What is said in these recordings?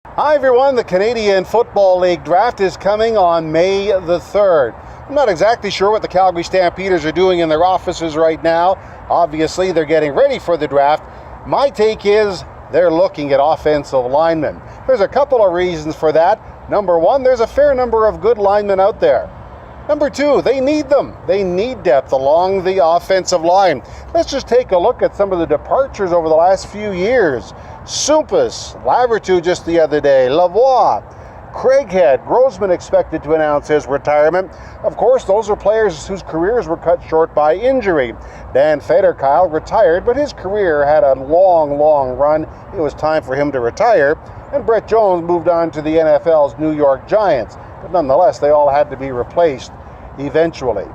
Hi everyone, the Canadian Football League draft is coming on May the 3rd. I'm not exactly sure what the Calgary Stampeders are doing in their offices right now. Obviously, they're getting ready for the draft. My take is they're looking at offensive linemen. There's a couple of reasons for that. Number one, there's a fair number of good linemen out there. Number two, they need them. They need depth along the offensive line. Let's just take a look at some of the departures over the last few years. Sumpus, Lavertu just the other day, Lavoie, Craighead, Grossman expected to announce his retirement. Of course, those are players whose careers were cut short by injury. Dan Federkyle retired, but his career had a long run. It was time for him to retire. And Brett Jones moved on to the NFL's New York Giants. But nonetheless, they all had to be replaced eventually.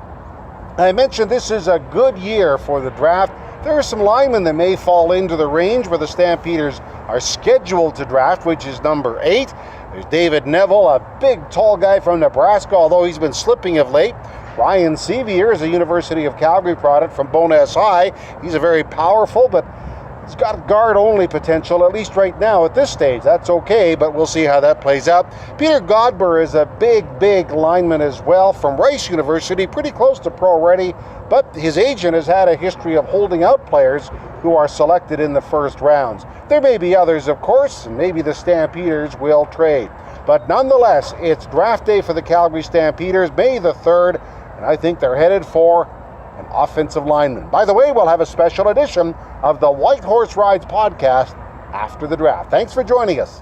I mentioned this is a good year for the draft. There are some linemen that may fall into the range where the Stampeders are scheduled to draft, which is number 8. There's David Neville, a big, tall guy from Nebraska, although he's been slipping of late. Ryan Sevier is a University of Calgary product from Bowness High. He's a very powerful, but he's got guard-only potential, at least right now at this stage. That's okay, but we'll see how that plays out. Peter Godber is a big lineman as well from Rice University, pretty close to pro-ready, but his agent has had a history of holding out players who are selected in the first rounds. There may be others, of course, and maybe the Stampeders will trade. But nonetheless, it's draft day for the Calgary Stampeders, May the 3rd, and I think they're headed for an offensive lineman. By the way, we'll have a special edition of the White Horse Rides podcast after the draft. Thanks for joining us.